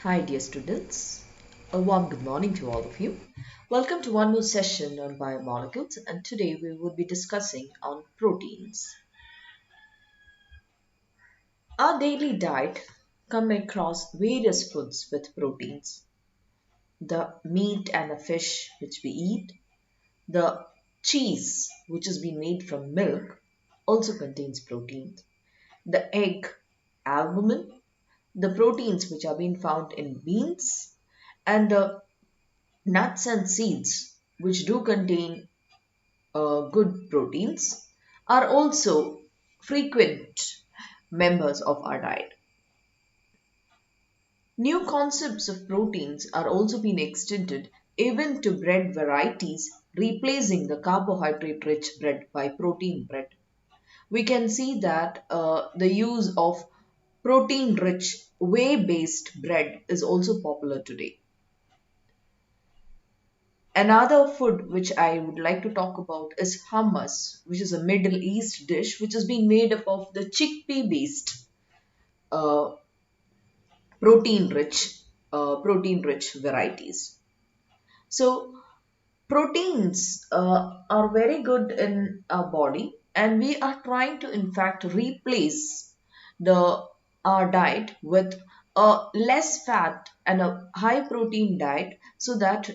Hi, dear students. A warm good morning to all of you. Welcome to one more session on biomolecules, and today we will be discussing on proteins. Our daily diet come across various foods with proteins. The meat and the fish which we eat, the cheese which has been made from milk also contains proteins. The egg, albumin, the proteins which are being found in beans, and the nuts and seeds, which do contain good proteins, are also frequent members of our diet. New concepts of proteins are also being extended even to bread varieties, replacing the carbohydrate rich bread by protein bread. We can see that the use of protein rich whey based bread is also popular today. Another food which I would like to talk about is hummus, which is a Middle East dish which has been made up of the chickpea based uh, protein rich protein rich varieties. So proteins are very good in our body, and we are trying to in fact replace the our diet with a less fat and a high protein diet so that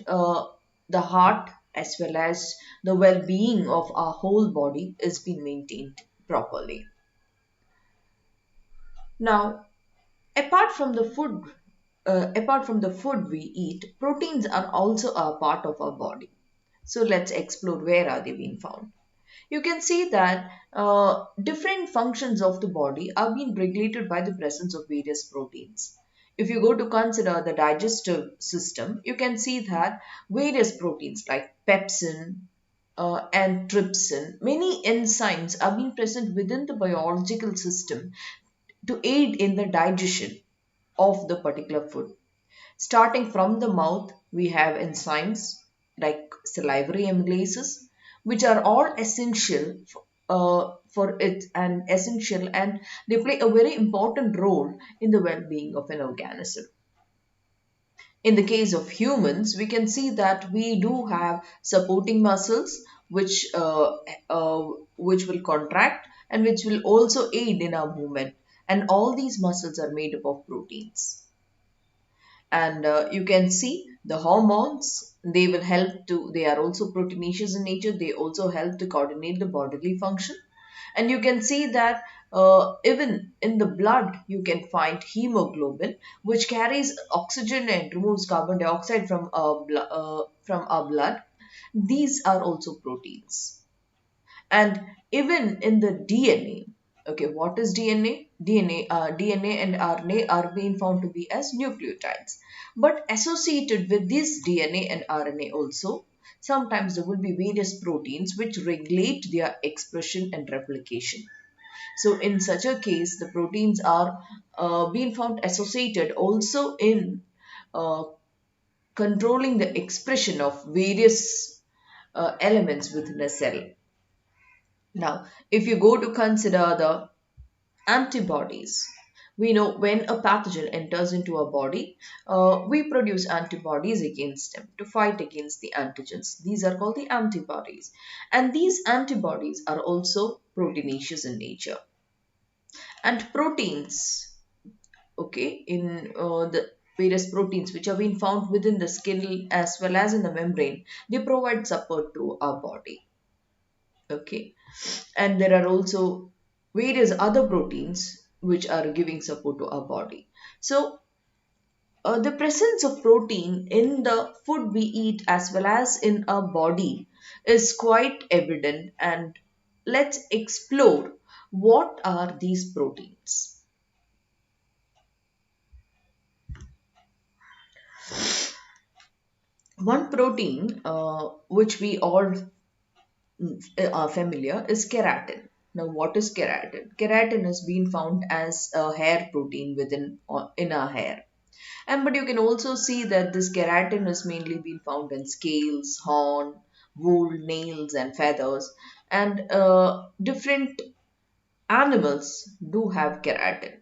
the heart as well as the well-being of our whole body is being maintained properly. Now, apart from the food apart from the food we eat, proteins are also a part of our body. So let's explore where are they being found. You can see that different functions of the body are being regulated by the presence of various proteins. If you go to consider the digestive system, you can see that various proteins like pepsin and trypsin, many enzymes are being present within the biological system to aid in the digestion of the particular food. Starting from the mouth, we have enzymes like salivary amylases, which are all essential for it and essential, and they play a very important role in the well-being of an organism. In the case of humans, we can see that we do have supporting muscles which will contract and which will also aid in our movement. And all these muscles are made up of proteins. And you can see the hormones, they will help to, they are also proteinaceous in nature, they also help to coordinate the bodily function. And you can see that even in the blood you can find hemoglobin, which carries oxygen and removes carbon dioxide from our blood. These are also proteins. And even in the DNA, okay, what is DNA? DNA and RNA are being found to be as nucleotides. But associated with this DNA and RNA also, sometimes there will be various proteins which regulate their expression and replication. So in such a case, the proteins are being found associated also in uh, controlling the expression of various elements within a cell. Now, if you go to consider the antibodies, we know when a pathogen enters into our body, we produce antibodies against them to fight against the antigens. These are called the antibodies. And these antibodies are also proteinaceous in nature. And proteins, okay, in the various proteins which are being found within the skin as well as in the membrane, they provide support to our body. Okay, and there are also various other proteins which are giving support to our body. So the presence of protein in the food we eat as well as in our body is quite evident, and let's explore what are these proteins. One protein which we all are familiar is keratin. Now, what is keratin? Keratin has been found as a hair protein within in our hair. And but you can also see that this keratin is mainly been found in scales, horn, wool, nails, and feathers. And different animals do have keratin.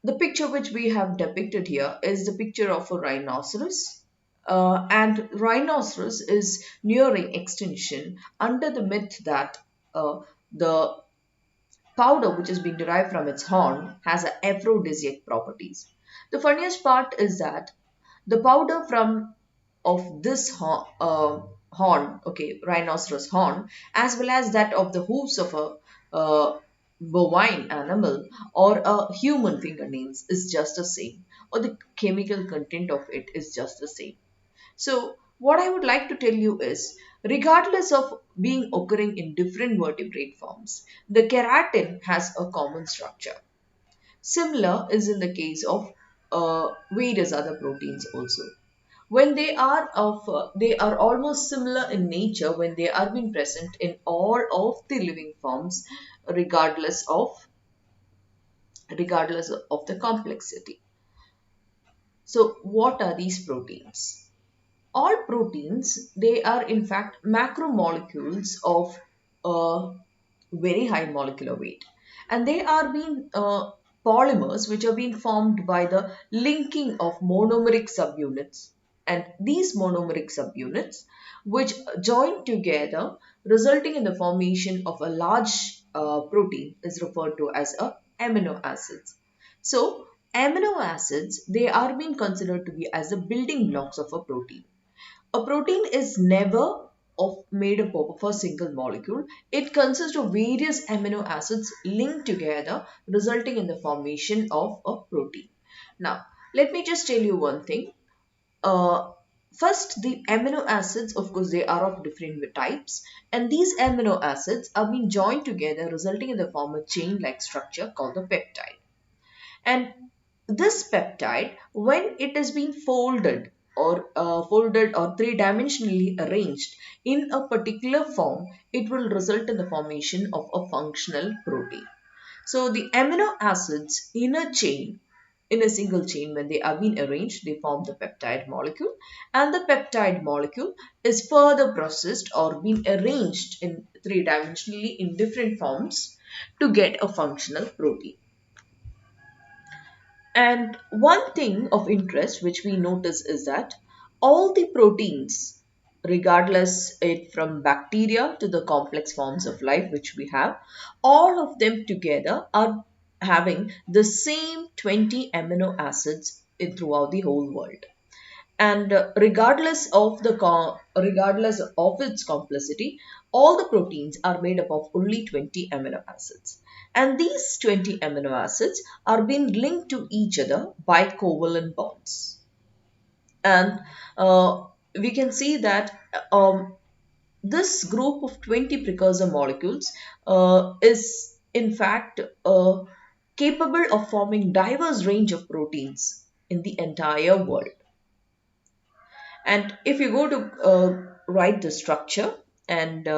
The picture which we have depicted here is the picture of a rhinoceros. And rhinoceros is nearing extinction under the myth that the powder which is being derived from its horn has a aphrodisiac properties. The funniest part is that the powder from of this horn, okay, rhinoceros horn, as well as that of the hooves of a bovine animal or a human fingernails is just the same, or the chemical content of it is just the same. So, what I would like to tell you is, regardless of being occurring in different vertebrate forms, the keratin has a common structure. Similar is in the case of various other proteins also. When they are almost similar in nature when they are being present in all of the living forms, regardless of regardless of the complexity. So, what are these proteins? All proteins, they are in fact macromolecules of very high molecular weight, and they are being polymers which are being formed by the linking of monomeric subunits, and these monomeric subunits which join together resulting in the formation of a large protein is referred to as a amino acids. So amino acids, they are being considered to be as the building blocks of a protein. A protein is never made up of a single molecule. It consists of various amino acids linked together, resulting in the formation of a protein. Now, let me just tell you one thing. Uh, First, the amino acids, of course, they are of different types, and these amino acids are being joined together, resulting in the form of chain-like structure called the peptide. And this peptide, when it is being folded or three-dimensionally arranged in a particular form, it will result in the formation of a functional protein. So the amino acids in a chain, in a single chain, when they are being arranged, they form the peptide molecule, and the peptide molecule is further processed or being arranged in three-dimensionally in different forms to get a functional protein. And one thing of interest which we notice is that all the proteins, regardless it from bacteria to the complex forms of life which we have, all of them together are having the same 20 amino acids in throughout the whole world. And regardless of its complexity, all the proteins are made up of only 20 amino acids, and these 20 amino acids are being linked to each other by covalent bonds. And we can see that this group of 20 precursor molecules is in fact capable of forming diverse range of proteins in the entire world. And if you go to write the structure and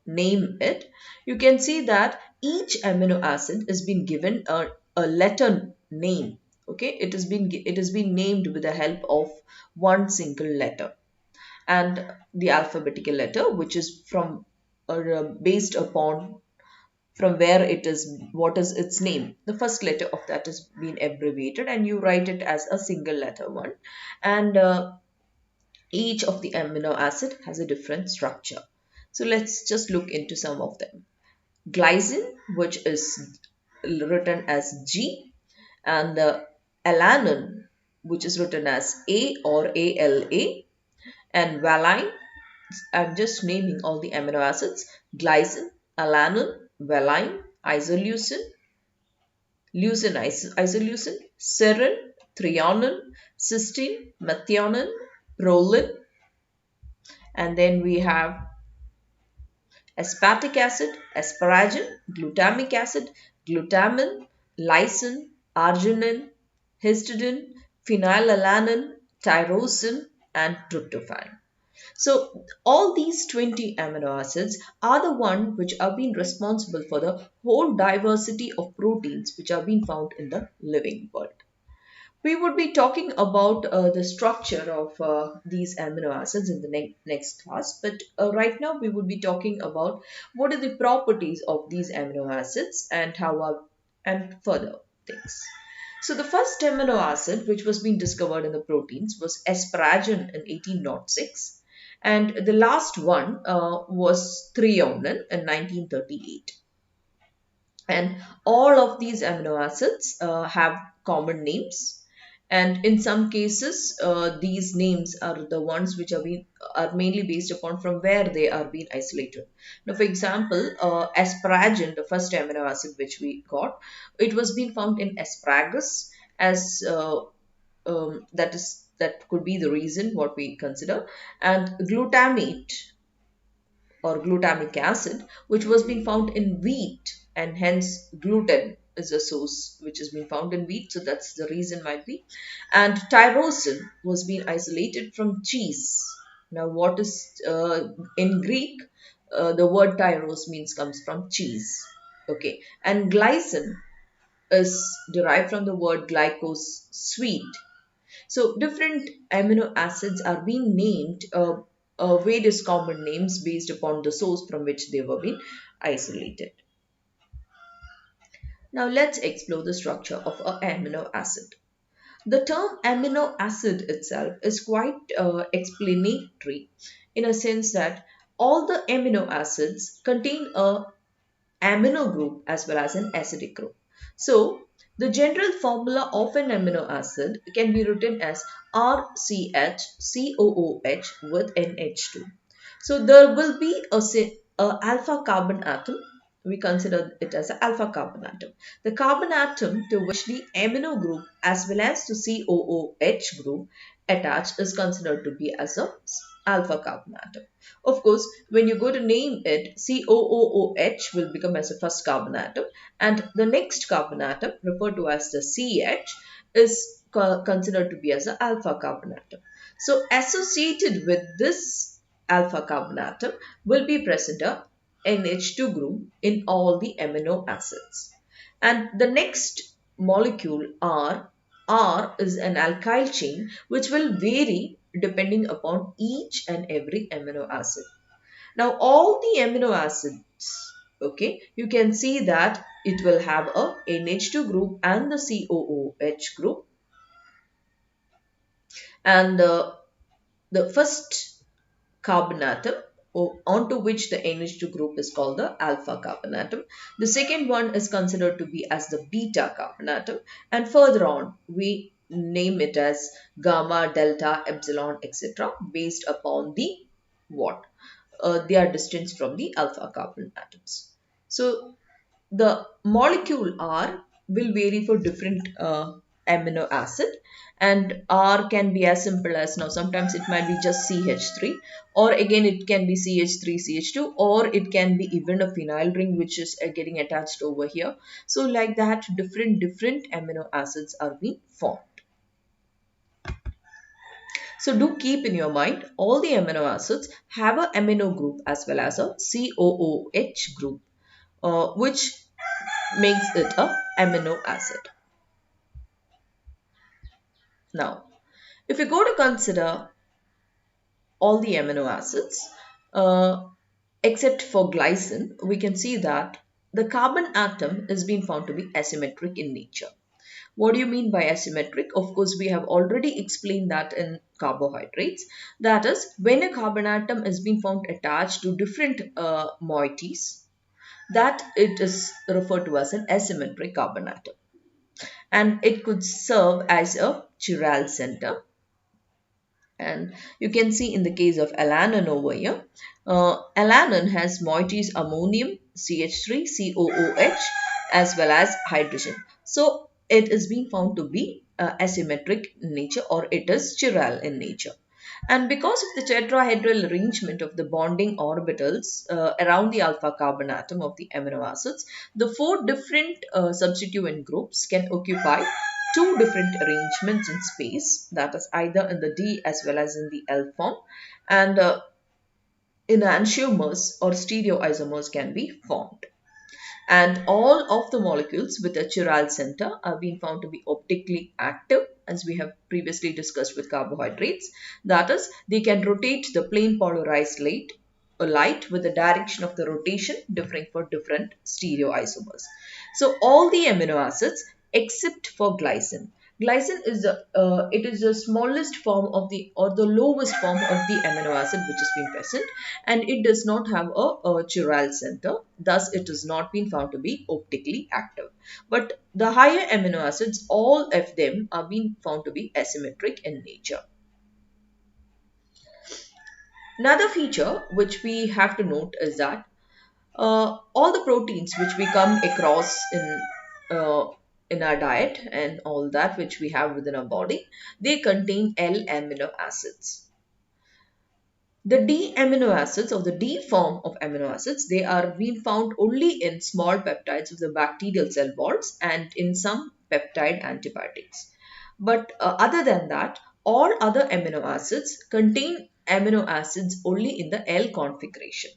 name it, you can see that each amino acid is being given a letter name. Okay, it has been named with the help of one single letter, and the alphabetical letter, which is from based upon from where it is, what is its name. The first letter of that is being abbreviated, and you write it as a single letter one, and each of the amino acid has a different structure. So let's just look into some of them. Glycine, which is written as G, and the alanine, which is written as A or ALA, and valine. I'm just naming all the amino acids: glycine, alanine, valine, isoleucine, isoleucine, serine, threonine, cysteine, methionine, proline, and then we have aspartic acid, asparagine, glutamic acid, glutamin, lysine, arginine, histidine, phenylalanine, tyrosine, and tryptophan. So all these 20 amino acids are the one which are being responsible for the whole diversity of proteins which are being found in the living world. We would be talking about the structure of these amino acids in the next class, but right now we would be talking about what are the properties of these amino acids and how are and further things. So the first amino acid which was being discovered in the proteins was asparagine in 1806, and the last one was threonine in 1938. And all of these amino acids have common names, and in some cases these names are the ones which are mainly based upon from where they are being isolated. Now, for example, asparagine, the first amino acid which we got, it was being found in asparagus, as that could be the reason what we consider. And glutamate or glutamic acid, which was being found in wheat, and hence gluten is a source which has been found in wheat, so that's the reason might be. And tyrosine was being isolated from cheese. Now, what is in Greek? The word tyros means comes from cheese. Okay, and glycine is derived from the word glycos, sweet. So different amino acids are being named various common names based upon the source from which they were being isolated. Now let's explore the structure of an amino acid. The term amino acid itself is quite explanatory, in a sense that all the amino acids contain a amino group as well as an acidic group. So, the general formula of an amino acid can be written as RCH with NH2. So, there will be a alpha carbon atom. We consider it as an alpha carbon atom. The carbon atom to which the amino group as well as the COOH group attached is considered to be as a alpha carbon atom. Of course, when you go to name it, COOH will become as a first carbon atom, and the next carbon atom, referred to as the CH, is considered to be as an alpha carbon atom. So, associated with this alpha carbon atom will be present a NH2 group in all the amino acids. And the next molecule R is an alkyl chain which will vary depending upon each and every amino acid. Now all the amino acids, okay, you can see that it will have a NH2 group and the COOH group, and the first carbon atom onto which the NH2 group is called the alpha carbon atom. The second one is considered to be as the beta carbon atom, and further on we name it as gamma, delta, epsilon, etc. based upon the what? Their distance from the alpha carbon atoms. So the molecule R will vary for different amino acid, and R can be as simple as, now sometimes it might be just CH3, or again it can be CH3 CH2, or it can be even a phenyl ring which is getting attached over here. So like that, different amino acids are being formed. So do keep in your mind, all the amino acids have a amino group as well as a COOH group, which makes it a amino acid. Now, if you go to consider all the amino acids, uh, except for glycine, we can see that the carbon atom is being found to be asymmetric in nature. What do you mean by asymmetric? Of course, we have already explained that in carbohydrates. That is, when a carbon atom is being found attached to different moieties, that it is referred to as an asymmetric carbon atom. And it could serve as a chiral center. And you can see in the case of alanine over here, alanine has moieties ammonium, CH3, COOH, as well as hydrogen. So it is being found to be asymmetric in nature, or it is chiral in nature. And because of the tetrahedral arrangement of the bonding orbitals around the alpha carbon atom of the amino acids, the four different substituent groups can occupy two different arrangements in space, that is either in the D as well as in the L form, and enantiomers or stereoisomers can be formed. And all of the molecules with a chiral center are being found to be optically active, as we have previously discussed with carbohydrates. That is, they can rotate the plane polarized light with the direction of the rotation differing for different stereoisomers. So all the amino acids except for glycine. Glycine is the smallest form of the or the lowest form of the amino acid which has been present, and it does not have a chiral center. Thus, it has not been found to be optically active. But the higher amino acids, all of them are being found to be asymmetric in nature. Another feature which we have to note is that all the proteins which we come across uh, in our diet and all that which we have within our body, they contain L amino acids. The D amino acids or the D form of amino acids, they are being found only in small peptides of the bacterial cell walls and in some peptide antibiotics. But other than that, all other amino acids contain amino acids only in the L configuration.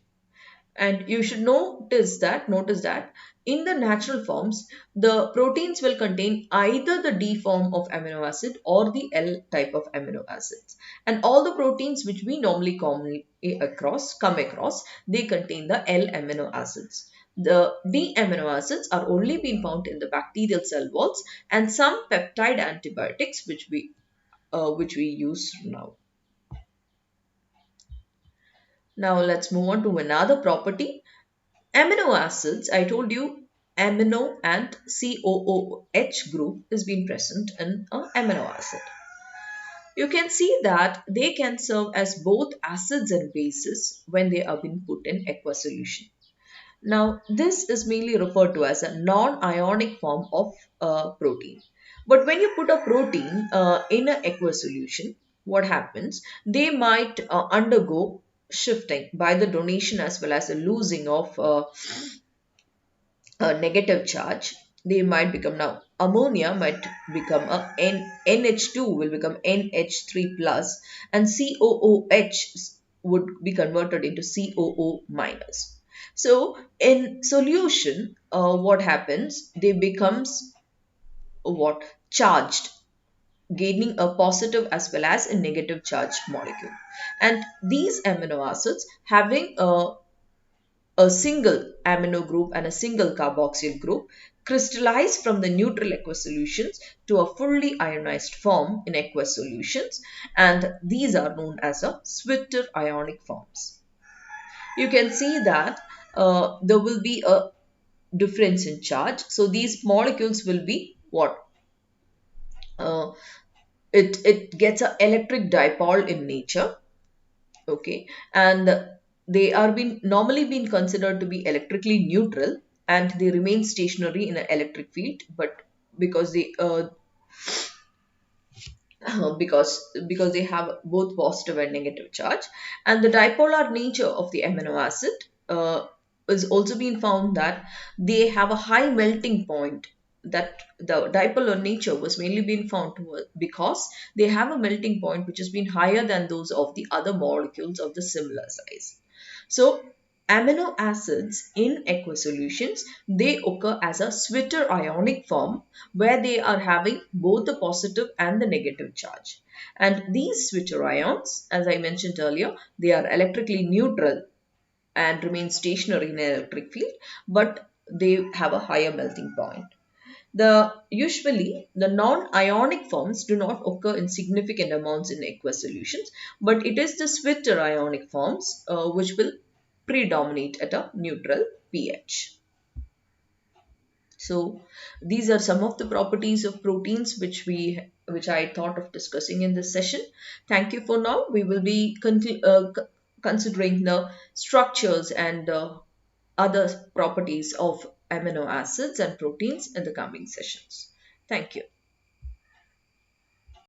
And you should notice that in the natural forms, the proteins will contain either the D form of amino acid or the L type of amino acids. And all the proteins which we normally come across, they contain the L amino acids. The D amino acids are only being found in the bacterial cell walls and some peptide antibiotics which we use now. Now let's move on to another property. Amino acids, I told you, amino and COOH group is being present in an amino acid. You can see that they can serve as both acids and bases when they are being put in aqueous solution. Now, this is mainly referred to as a non-ionic form of protein. But when you put a protein in an aqueous solution, what happens? They might undergo shifting by the donation as well as the losing of a negative charge. They might become now ammonia might become NH2 will become NH3 plus, and COOH would be converted into COO minus. So in solution, what happens? They becomes what charged, gaining a positive as well as a negative charge molecule. And these amino acids having a single amino group and a single carboxyl group crystallize from the neutral aqueous solutions to a fully ionized form in aqueous solutions, and these are known as a Switter ionic forms. You can see that there will be a difference in charge. So these molecules will be what? Uh, it gets an electric dipole in nature, okay, and they are being normally being considered to be electrically neutral, and they remain stationary in an electric field, but because they because they have both positive and negative charge. And the dipolar nature of the amino acid is also been found that they have a high melting point. That the dipolar nature was mainly been found because they have a melting point which has been higher than those of the other molecules of the similar size. So amino acids in aqueous solutions, they occur as a Switter ionic form where they are having both the positive and the negative charge. And these Switter ions, as I mentioned earlier, they are electrically neutral and remain stationary in an electric field, but they have a higher melting point. Usually the non-ionic forms do not occur in significant amounts in aqueous solutions, but it is the Switter ionic forms which will predominate at a neutral pH. So these are some of the properties of proteins which I thought of discussing in this session. Thank you for now. We will be considering the structures and other properties of amino acids and proteins in the coming sessions. Thank you.